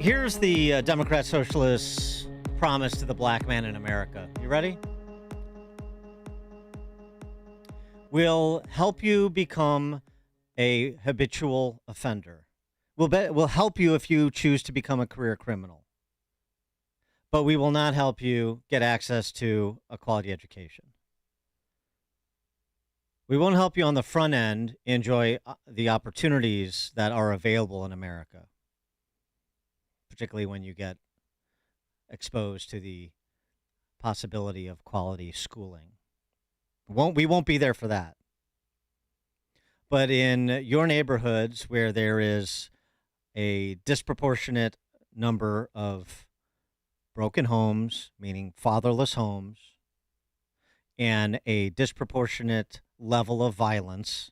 Here's the Democrat Socialists' promise to the black man in America. You ready? We'll help you become a habitual offender. We'll help you if you choose to become a career criminal. But we will not help you get access to a quality education. We won't help you on the front end enjoy the opportunities that are available in America, particularly when you get exposed to the possibility of quality schooling. We won't be there for that. But in your neighborhoods where there is a disproportionate number of broken homes, meaning fatherless homes, and a disproportionate level of violence,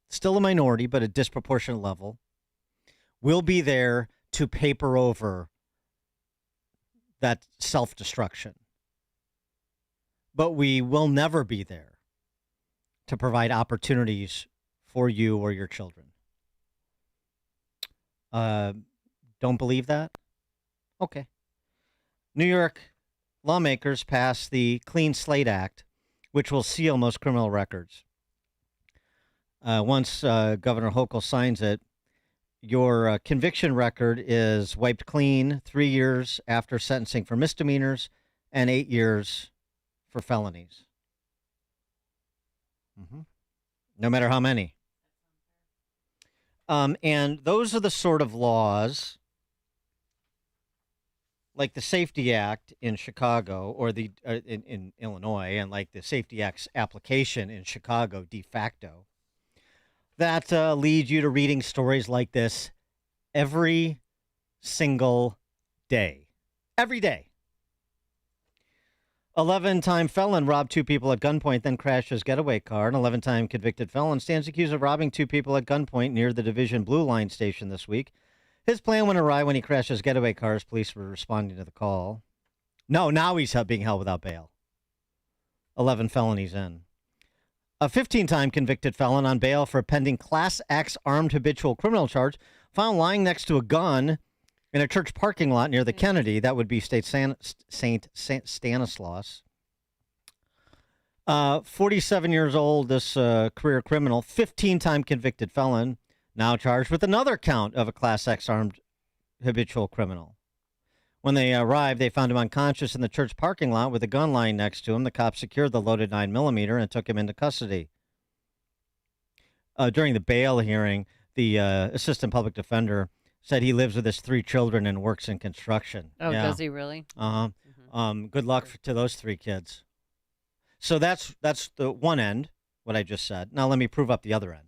still a minority, but a disproportionate level, we'll be there to paper over that self-destruction. But we will never be there to provide opportunities for you or your children. Don't believe that? Okay. New York lawmakers passed the Clean Slate Act, which will seal most criminal records. Once Governor Hochul signs it, your conviction record is wiped clean 3 years after sentencing for misdemeanors and 8 years for felonies. No matter how many. And those are the sort of laws, like the Safety Act in Chicago, or the in Illinois, and like the Safety Act's application in Chicago de facto, that lead you to reading stories like this every single day. Every day. 11-time felon robbed 2 people at gunpoint, then crashed his getaway car. An 11-time convicted felon stands accused of robbing 2 people at gunpoint near the Division Blue Line station this week. His plan went awry when he crashed his getaway car as police were responding to the call. No, now he's being held without bail. 11 felonies in. A 15-time convicted felon on bail for a pending Class X armed habitual criminal charge found lying next to a gun in a church parking lot near the Kennedy. That would be St. Stanislaus. 47 years old, this career criminal, 15-time convicted felon, now charged with another count of a Class X armed habitual criminal. When they arrived, they found him unconscious in the church parking lot with a gun lying next to him. The cops secured the loaded 9mm and took him into custody. During the bail hearing, the assistant public defender said he lives with his 3 children and works in construction. Oh, yeah. Does he really? Uh-huh. Good luck to those 3 kids. So that's the one end, what I just said. Now let me prove up the other end.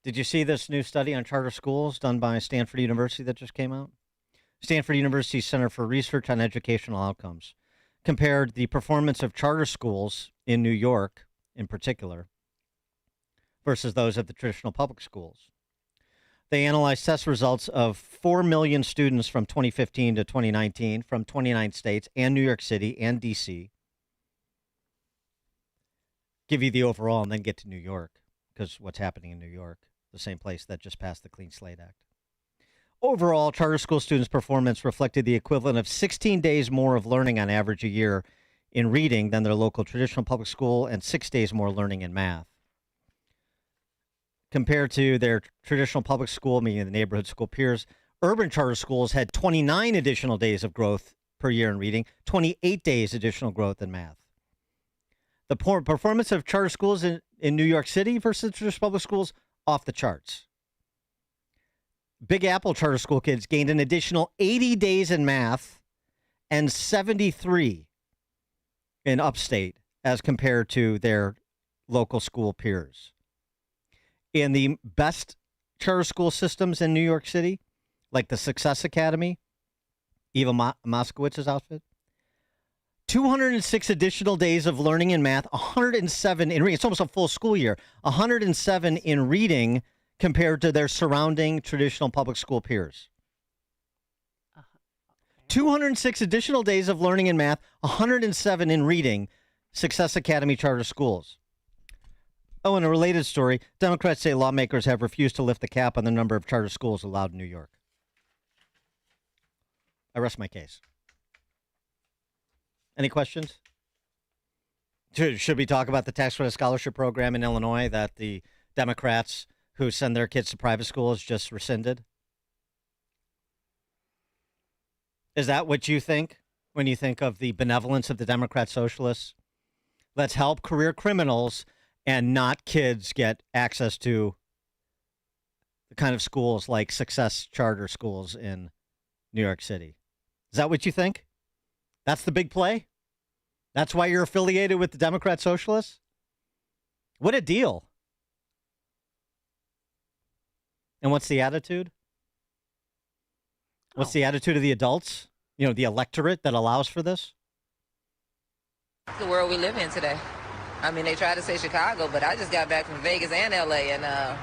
Did you see this new study on charter schools done by Stanford University that just came out? Stanford University's Center for Research on Educational Outcomes compared the performance of charter schools in New York, in particular, versus those of the traditional public schools. They analyzed test results of 4 million students from 2015 to 2019 from 29 states and New York City and D.C. Give you the overall and then get to New York, because what's happening in New York, the same place that just passed the Clean Slate Act. Overall, charter school students' performance reflected the equivalent of 16 days more of learning on average a year in reading than their local traditional public school and 6 days more learning in math. Compared to their traditional public school, meaning the neighborhood school peers, urban charter schools had 29 additional days of growth per year in reading, 28 days additional growth in math. The performance of charter schools in New York City versus traditional public schools, off the charts. Big Apple charter school kids gained an additional 80 days in math and 73 in upstate as compared to their local school peers. In the best charter school systems in New York City, like the Success Academy, Eva Moskowitz's outfit, 206 additional days of learning in math, 107 in reading. It's almost a full school year. 107 in reading compared to their surrounding traditional public school peers. 206 additional days of learning in math, 107 in reading, Success Academy charter schools. Oh, and a related story, Democrats say lawmakers have refused to lift the cap on the number of charter schools allowed in New York. I rest my case. Any questions? Should we talk about the tax credit scholarship program in Illinois that the Democrats who send their kids to private schools just rescinded? Is that what you think when you think of the benevolence of the Democrat socialists? Let's help career criminals and not kids get access to the kind of schools like Success Charter schools in New York City. Is that what you think? That's the big play? That's why you're affiliated with the Democrat Socialists? What a deal. And what's the attitude? What's the attitude of the adults? You know, the electorate that allows for this? It's the world we live in today. I mean, they try to say Chicago, but I just got back from Vegas and LA, and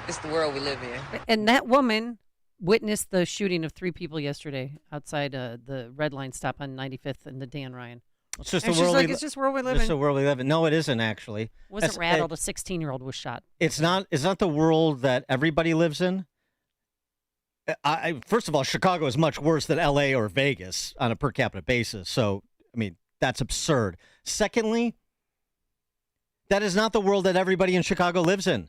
it's the world we live in. And that woman witnessed the shooting of 3 people yesterday outside the Red Line stop on 95th and the Dan Ryan. It's just and the world. It's just where we live in. It's the world we live in. No, it isn't actually. Wasn't rattled. A 16-year-old was shot. It's not. It's not the world that everybody lives in. First of all, Chicago is much worse than L.A. or Vegas on a per capita basis. So, I mean, that's absurd. Secondly, that is not the world that everybody in Chicago lives in.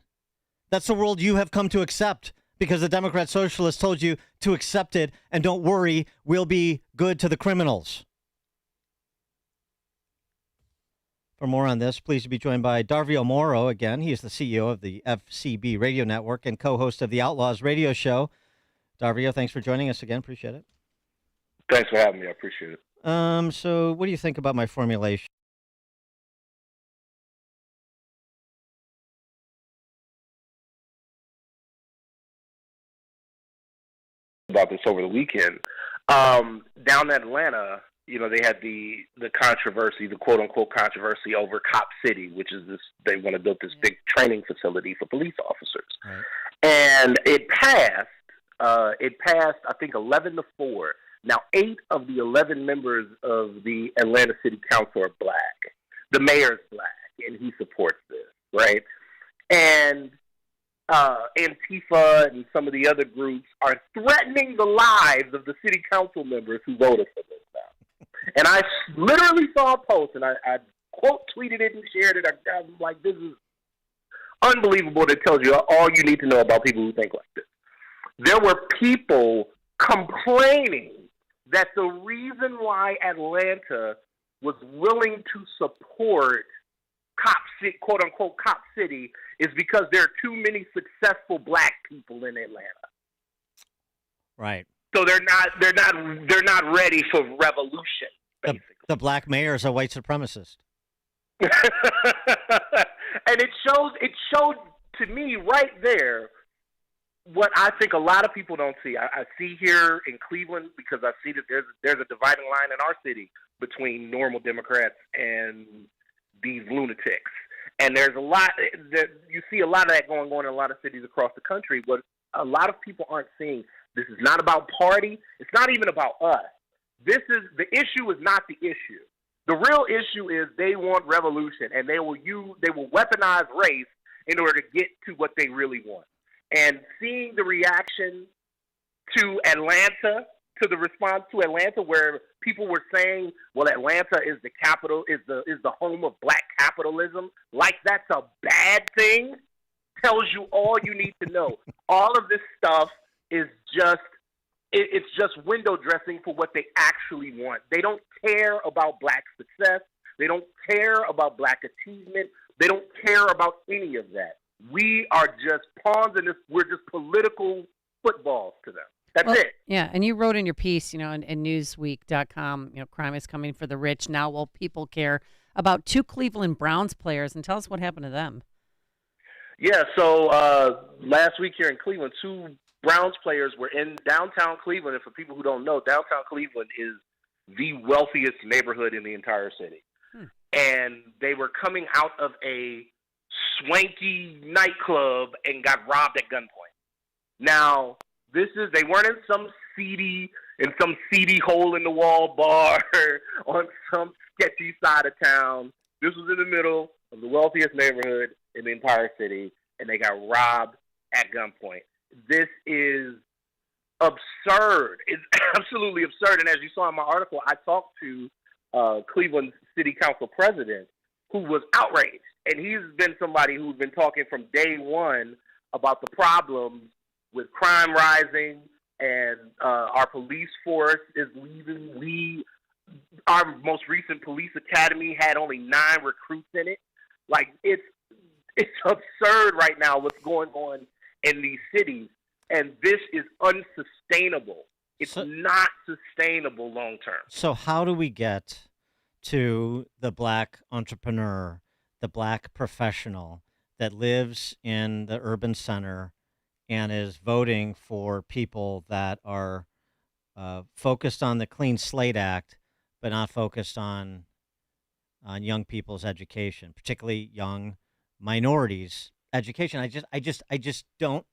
That's the world you have come to accept because the Democrat Socialists told you to accept it, and don't worry, we'll be good to the criminals. For more on this, pleased to be joined by Darvio Morrow again. He is the CEO of the FCB radio network and co-host of the Outlaws radio show. Darvio, thanks for joining us again. Appreciate it. Thanks for having me. I appreciate it. So what do you think about my formulation? About this over the weekend. Down in Atlanta, you know, they had the controversy, the quote unquote controversy over Cop City, which is this, they want to build this big training facility for police officers. Right. And it passed, I think 11-4. Now 8 of the 11 members of the Atlanta City Council are black. The mayor's black and he supports this, right? And Antifa and some of the other groups are threatening the lives of the city council members who voted for this now. And I literally saw a post, and I quote tweeted it and shared it. I'm like, this is unbelievable. That tells you all you need to know about people who think like this. There were people complaining that the reason why Atlanta was willing to support Cop City, quote unquote Cop City, is because there are too many successful black people in Atlanta. Right. So they're not ready for revolution. Basically, the black mayor is a white supremacist. And it showed to me right there what I think a lot of people don't see. I see here in Cleveland, because I see that there's a dividing line in our city between normal Democrats and these lunatics. And there's a lot that you see a lot of that going on in a lot of cities across the country. What a lot of people aren't seeing, this is not about party. It's not even about us. The issue is not the issue. The real issue is they want revolution, and they will weaponize race in order to get to what they really want. And seeing the reaction to Atlanta, to the response to Atlanta, where people were saying, well, Atlanta is the capital, is the home of black capitalism, like that's a bad thing, tells you all you need to know. All of this stuff is just, it's just window dressing for what they actually want. They don't care about black success. They don't care about black achievement. They don't care about any of that. We are just pawns in this. We're just political footballs to them. That's it. Yeah, and you wrote in your piece, in Newsweek.com, crime is coming for the rich. Now will people care about 2 Cleveland Browns players? And tell us what happened to them. Yeah, so last week here in Cleveland, 2 Browns players were in downtown Cleveland. And for people who don't know, downtown Cleveland is the wealthiest neighborhood in the entire city. And they were coming out of a swanky nightclub and got robbed at gunpoint. Now, they weren't in some seedy hole in the wall bar on some sketchy side of town. This was in the middle of the wealthiest neighborhood in the entire city, and they got robbed at gunpoint. This is absurd. It's absolutely absurd. And as you saw in my article, I talked to Cleveland City Council president who was outraged. And he's been somebody who's been talking from day one about the problems with crime rising, and our police force is leaving. Our most recent police academy had only 9 recruits in it. Like, it's absurd right now what's going on in these cities, and this is unsustainable. It's not sustainable long term. So how do we get to the black entrepreneur, the black professional that lives in the urban center and is voting for people that are focused on the Clean Slate Act, but not focused on young people's education, particularly young minorities' education? I just don't.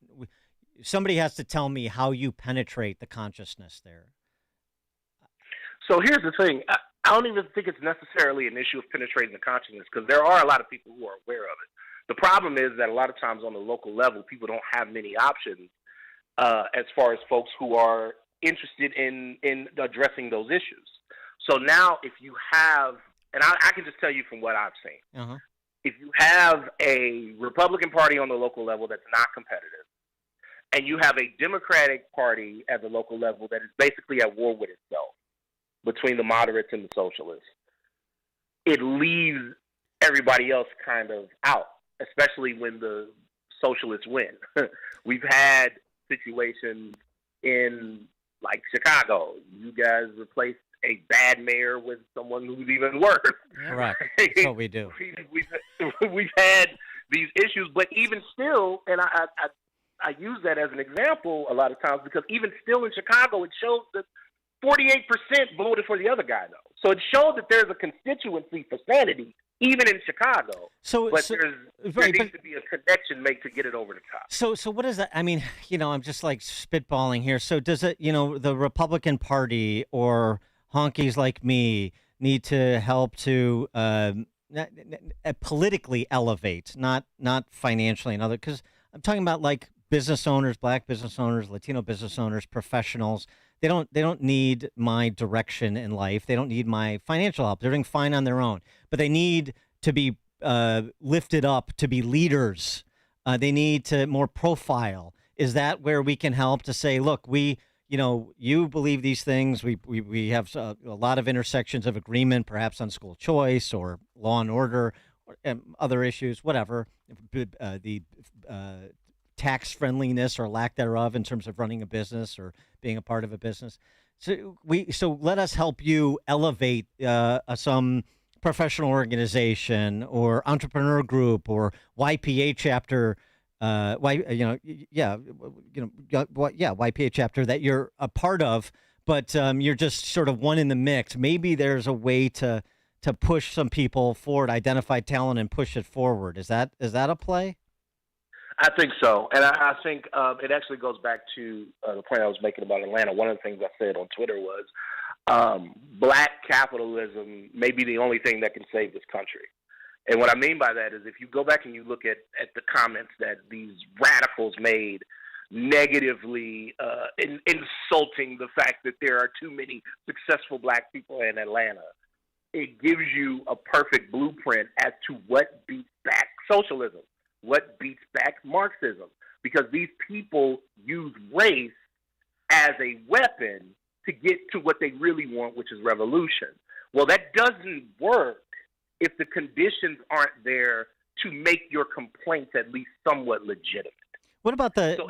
Somebody has to tell me how you penetrate the consciousness there. So here's the thing. I don't even think it's necessarily an issue of penetrating the consciousness, because there are a lot of people who are aware of it. The problem is that a lot of times on the local level, people don't have many options as far as folks who are interested in addressing those issues. So now if you have, and I can just tell you from what I've seen, if you have a Republican Party on the local level that's not competitive, and you have a Democratic Party at the local level that is basically at war with itself, between the moderates and the socialists, it leaves everybody else kind of out, especially when the socialists win. We've had situations in, like, Chicago. You guys replaced a bad mayor with someone who's even worse. Right. That's what we do. We've had these issues, but even still, and I use that as an example a lot of times, because even still in Chicago, it shows that 48% voted for the other guy, though. So it showed that there's a constituency for sanity, even in Chicago. There needs to be a connection made to get it over the top. So what is that? I mean, I'm just like spitballing here. So does it, the Republican Party or honkies like me need to help to politically elevate, not financially and other? Because I'm talking about like business owners, black business owners, Latino business owners, professionals. They don't need my direction in life. They don't need my financial help. They're doing fine on their own. But they need to be lifted up to be leaders. They need to more profile. Is that where we can help to say, look, you believe these things. We have a lot of intersections of agreement, perhaps on school choice or law and order, or other issues, whatever. The tax friendliness or lack thereof in terms of running a business or being a part of a business. So let us help you elevate some professional organization or entrepreneur group or YPA chapter, YPA chapter that you're a part of, but you're just sort of one in the mix. Maybe there's a way to push some people forward, identify talent and push it forward. Is that a play? I think so. And I think it actually goes back to the point I was making about Atlanta. One of the things I said on Twitter was black capitalism may be the only thing that can save this country. And what I mean by that is if you go back and you look at the comments that these radicals made negatively insulting the fact that there are too many successful black people in Atlanta, it gives you a perfect blueprint as to what beats back socialism. What beats back Marxism, because these people use race as a weapon to get to what they really want, which is revolution. Well, that doesn't work if the conditions aren't there to make your complaints at least somewhat legitimate. What about the? So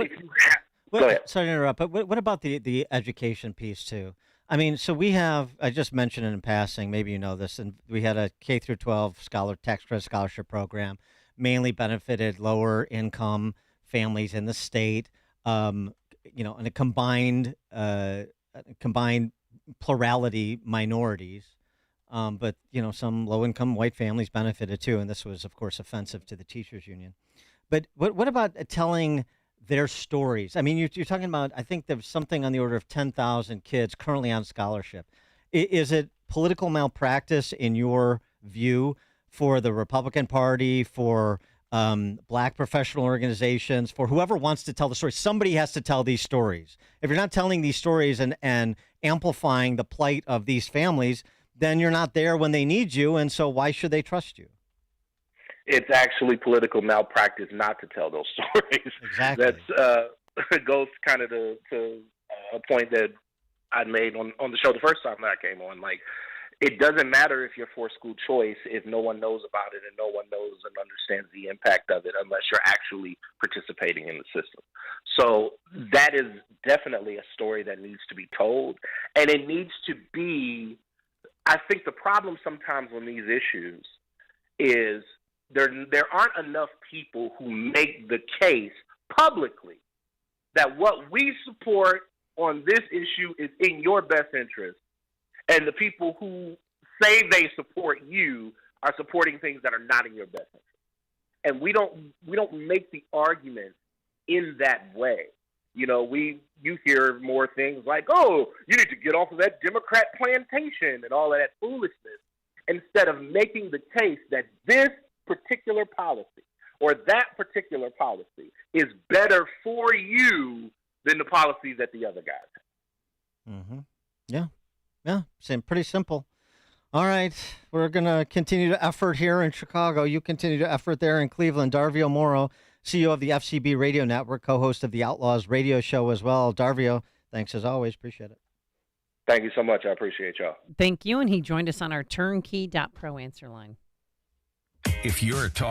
go ahead. Sorry to interrupt, but what about the education piece too? I mean, so we have. I just mentioned it in passing. Maybe you know this, and we had a K through 12 tax credit scholarship program. Mainly benefited lower income families in the state, and a combined plurality minorities. But some low income white families benefited too, and this was, of course, offensive to the teachers union. But what about telling their stories? I mean, you're talking about. I think there's something on the order of 10,000 kids currently on scholarship. Is it political malpractice in your view for the Republican Party, for black professional organizations, for whoever wants to tell the story. Somebody has to tell these stories. If you're not telling these stories and amplifying the plight of these families, then you're not there when they need you. And so why should they trust you? It's actually political malpractice not to tell those stories. Exactly. That's goes kind of to a point that I made on the show the first time that I came on. Like, it doesn't matter if you're for school choice if no one knows about it and no one knows and understands the impact of it unless you're actually participating in the system. So that is definitely a story that needs to be told. And it needs to be, I think the problem sometimes on these issues is there aren't enough people who make the case publicly that what we support on this issue is in your best interest. And the people who say they support you are supporting things that are not in your best interest. And we don't make the argument in that way. You know, you hear more things like, oh, you need to get off of that Democrat plantation and all of that foolishness, instead of making the case that this particular policy or that particular policy is better for you than the policies that the other guys have. Mm-hmm. Yeah. Yeah, pretty simple. All right, we're going to continue to effort here in Chicago. You continue to effort there in Cleveland. Darvio Morrow, CEO of the FCB Radio Network, co-host of the Outlaws radio show as well. Darvio, thanks as always. Appreciate it. Thank you so much. I appreciate y'all. Thank you, and he joined us on our turnkey.pro answer line. If you're